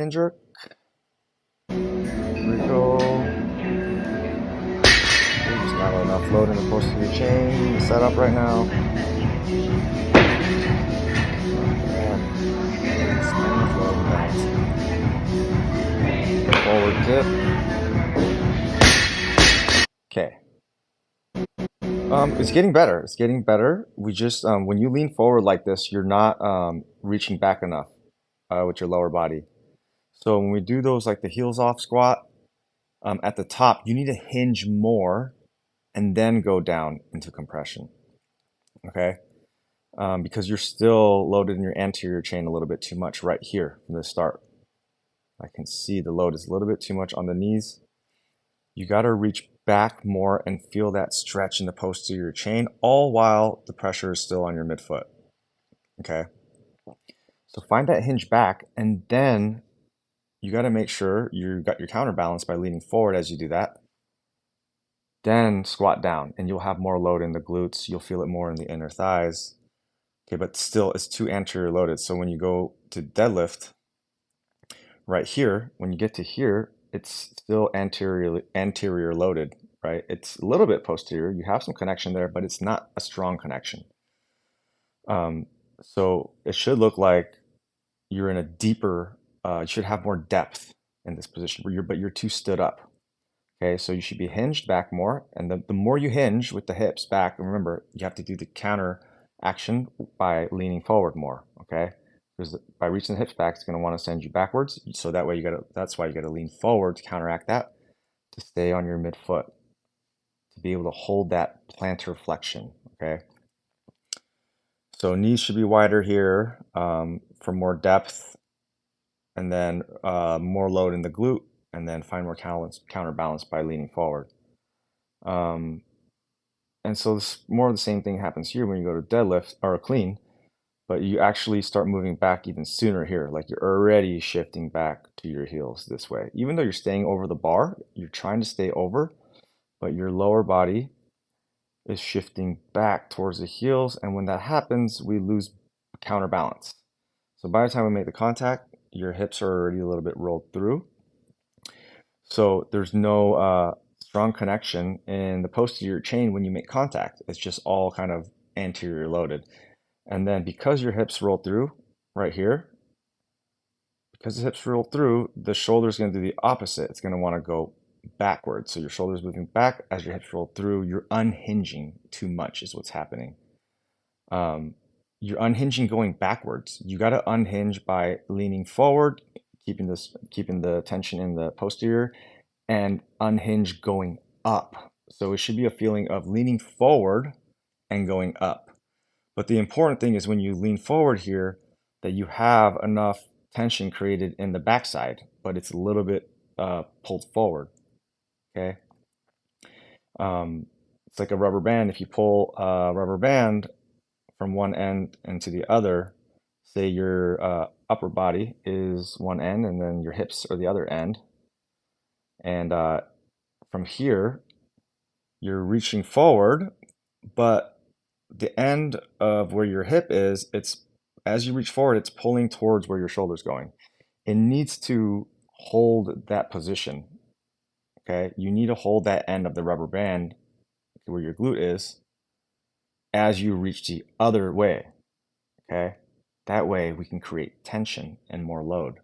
and jerk. Here we go. There's just not enough load in the posterior chain to set up right now. It's not enough load and balance. Forward dip. Okay. It's getting better. It's getting better. We just when you lean forward like this, you're not reaching back enough with your lower body. So when we do those like the heels off squat, at the top, you need to hinge more and then go down into compression. Okay, because you're still loaded in your anterior chain a little bit too much right here from the start. I can see the load is a little bit too much on the knees. You got to reach back more and feel that stretch in the posterior chain, all while the pressure is still on your midfoot. Okay. So find that hinge back, and then you got to make sure you got your counterbalance by leaning forward as you do that. Then squat down, and you'll have more load in the glutes. You'll feel it more in the inner thighs. Okay, but still, it's too anterior loaded. So when you go to deadlift, right here, when you get to here, it's still anterior loaded, right? It's a little bit posterior. You have some connection there, but it's not a strong connection. So it should look like you're in a deeper, you should have more depth in this position, but you're too stood up. Okay, so you should be hinged back more, and the more you hinge with the hips back, and remember, you have to do the counter action by leaning forward more, okay? Because by reaching the hips back, it's going to want to send you backwards, so that way that's why you got to lean forward to counteract that, to stay on your midfoot, to be able to hold that plantar flexion, okay? So knees should be wider here for more depth, and then more load in the glute, and then find more counterbalance by leaning forward. And so this, more of the same thing happens here when you go to deadlift or clean, but you actually start moving back even sooner here. Like you're already shifting back to your heels this way. Even though you're staying over the bar, you're trying to stay over, but your lower body is shifting back towards the heels. And when that happens, we lose counterbalance. So by the time we make the contact, your hips are already a little bit rolled through. So there's no strong connection in the posterior chain when you make contact. It's just all kind of anterior loaded. And then because your hips roll through right here, because the hips roll through, the shoulder is going to do the opposite. It's going to want to go backwards. So your shoulder is moving back as your hips roll through. You're unhinging too much is what's happening. You're unhinging going backwards. You got to unhinge by leaning forward, keeping the tension in the posterior, and unhinge going up. So it should be a feeling of leaning forward and going up. But the important thing is when you lean forward here, that you have enough tension created in the backside, but it's a little bit pulled forward. Okay. It's like a rubber band. If you pull a rubber band from one end into the other, say your upper body is one end and then your hips are the other end. And from here, you're reaching forward, but the end of where your hip is, it's as you reach forward, it's pulling towards where your shoulder's going. It needs to hold that position. Okay, you need to hold that end of the rubber band where your glute is as you reach the other way. Okay, that way we can create tension and more load.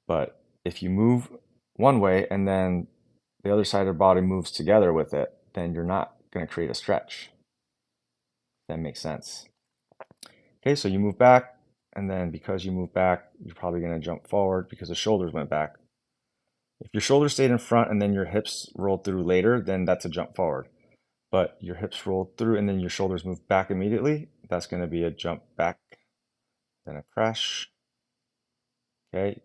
But if you move one way and then the other side of the body moves together with it, then you're not going to create a stretch. That makes sense. Okay, so you move back, and then because you move back, you're probably going to jump forward because the shoulders went back. If your shoulders stayed in front and then your hips rolled through later, then that's a jump forward. But your hips rolled through and then your shoulders move back immediately, that's going to be a jump back, then a crash. Okay,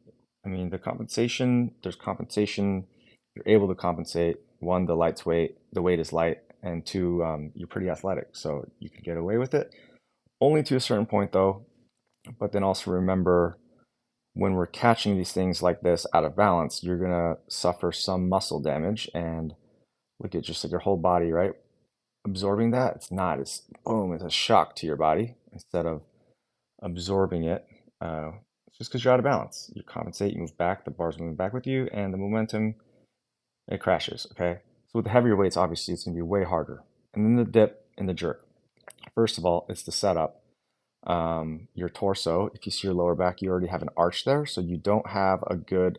I mean, there's compensation. You're able to compensate. One, the weight is light, and two, you're pretty athletic, so you can get away with it. Only to a certain point though, but then also remember when we're catching these things like this out of balance, you're gonna suffer some muscle damage and look at just like your whole body, right? Absorbing that, it's not, it's boom, it's a shock to your body instead of absorbing it. just because you're out of balance. You compensate, you move back, the bar's moving back with you, and the momentum, it crashes, okay? So with the heavier weights, obviously, it's going to be way harder. And then the dip and the jerk. First of all, it's the setup. Your torso, if you see your lower back, you already have an arch there, so you don't have a good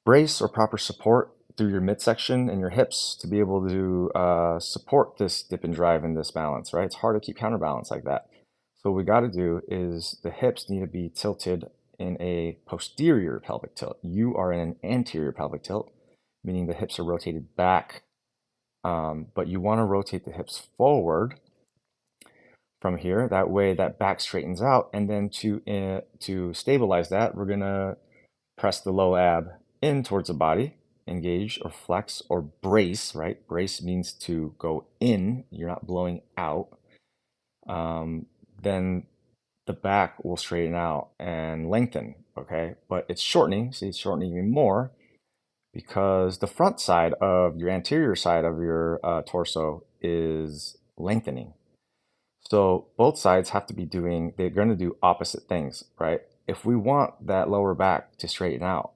brace or proper support through your midsection and your hips to be able to support this dip and drive and this balance, right? It's hard to keep counterbalance like that. So what we got to do is the hips need to be tilted in a posterior pelvic tilt. You are in an anterior pelvic tilt, meaning the hips are rotated back, but you want to rotate the hips forward from here. That way that back straightens out, and then to stabilize that, we're gonna press the low ab in towards the body, engage or flex or brace, right? Brace means to go in, you're not blowing out. Then the back will straighten out and lengthen, okay? But it's shortening, see, it's shortening even more because the front side of your anterior side of your torso is lengthening. So both sides have to be doing, they're going to do opposite things, right? If we want that lower back to straighten out,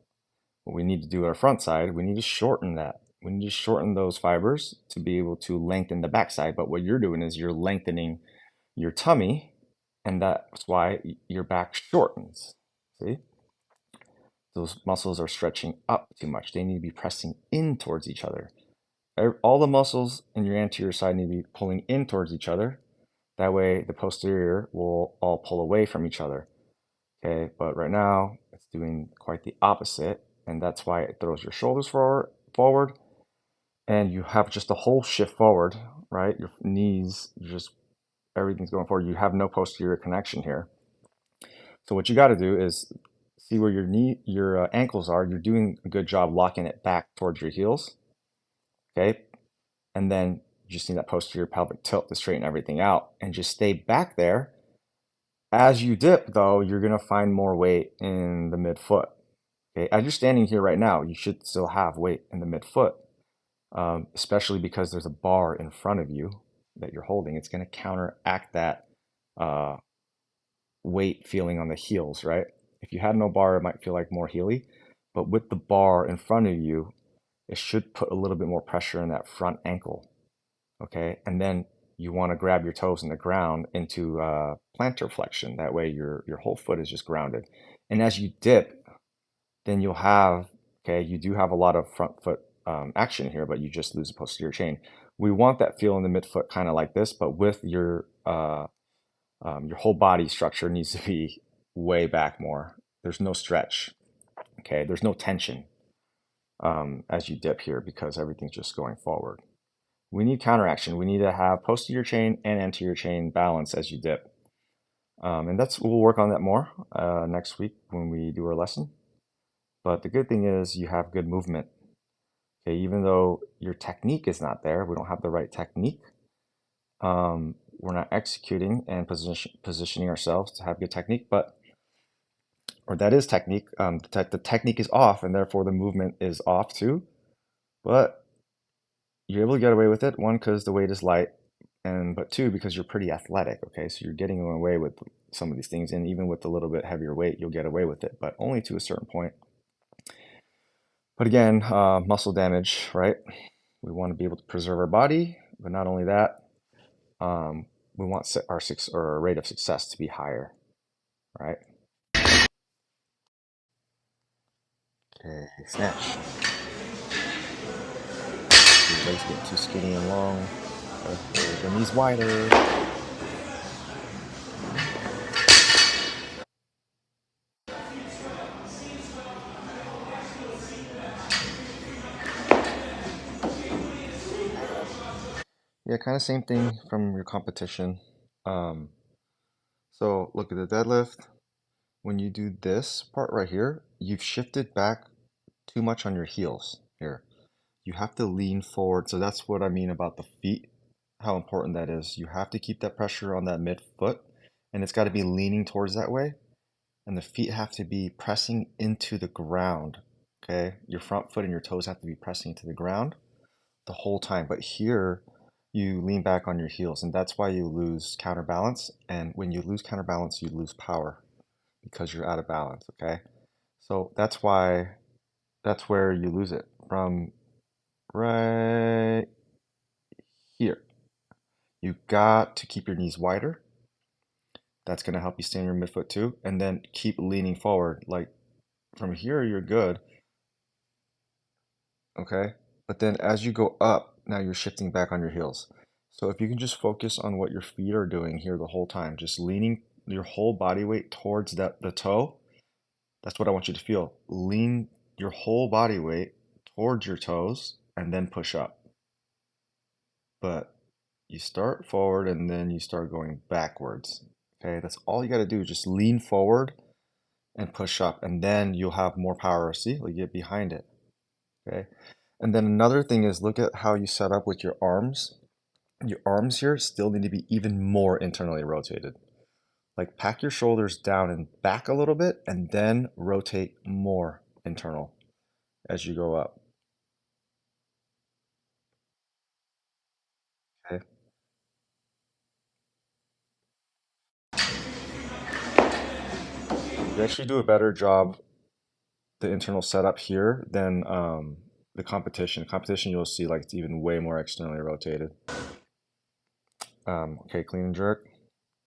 what we need to do our front side, we need to shorten that. We need to shorten those fibers to be able to lengthen the back side. But what you're doing is you're lengthening your tummy, and that's why your back shortens. See? Those muscles are stretching up too much. They need to be pressing in towards each other. All the muscles in your anterior side need to be pulling in towards each other. That way the posterior will all pull away from each other. Okay, but right now it's doing quite the opposite, and that's why it throws your shoulders forward, and you have just a whole shift forward, right? Your knees, just everything's going forward. You have no posterior connection here. So what you got to do is see where your ankles are. You're doing a good job locking it back towards your heels, okay? And then you just need that posterior pelvic tilt to straighten everything out, and just stay back there. As you dip, though, you're going to find more weight in the midfoot. Okay, as you're standing here right now, you should still have weight in the midfoot, especially because there's a bar in front of you that you're holding. It's going to counteract that uh, weight feeling on the heels, right? If you had no bar, it might feel like more heely, but with the bar in front of you, it should put a little bit more pressure in that front ankle, okay? And then you want to grab your toes in the ground into plantar flexion. That way your whole foot is just grounded. And as you dip, then you'll have, okay, you do have a lot of front foot action here, but you just lose the posterior chain. We want that feel in the midfoot kind of like this, but with your whole body structure needs to be way back more. There's no stretch, okay? There's no tension as you dip here because everything's just going forward. We need counteraction. We need to have posterior chain and anterior chain balance as you dip. And we'll work on that more next week when we do our lesson. But the good thing is you have good movement. Okay, even though your technique is not there, we don't have the right technique. We're not executing and positioning ourselves to have good technique, or that is technique. The technique is off, and therefore the movement is off too. But you're able to get away with it. One, because the weight is light, but two, because you're pretty athletic. Okay, so you're getting away with some of these things, and even with a little bit heavier weight, you'll get away with it, but only to a certain point. But again, muscle damage, right? We want to be able to preserve our body, but not only that, we want our rate of success to be higher, right? Okay, snatch. Your legs get too skinny and long. The knees wider. Yeah, kind of same thing from your competition. So look at the deadlift. When you do this part right here, you've shifted back too much on your heels here. You have to lean forward. So that's what I mean about the feet, how important that is. You have to keep that pressure on that midfoot, and it's got to be leaning towards that way. And the feet have to be pressing into the ground. Okay, your front foot and your toes have to be pressing into the ground the whole time. But here, you lean back on your heels, and that's why you lose counterbalance. And when you lose counterbalance, you lose power because you're out of balance, okay? So that's where you lose it from right here. You got to keep your knees wider. That's going to help you stay in your midfoot too. And then keep leaning forward. Like from here, you're good, okay? But then as you go up, now you're shifting back on your heels. So if you can just focus on what your feet are doing here the whole time, just leaning your whole body weight towards the toe, that's what I want you to feel. Lean your whole body weight towards your toes and then push up. But you start forward and then you start going backwards. Okay, that's all you got to do. Just lean forward and push up, and then you'll have more power. See, like get behind it. Okay, and then another thing is look at how you set up with your arms. Your arms here still need to be even more internally rotated. Like pack your shoulders down and back a little bit, and then rotate more internal as you go up. Okay, you actually do a better job the internal setup here than the competition. Competition, you'll see like it's even way more externally rotated. Okay, clean and jerk.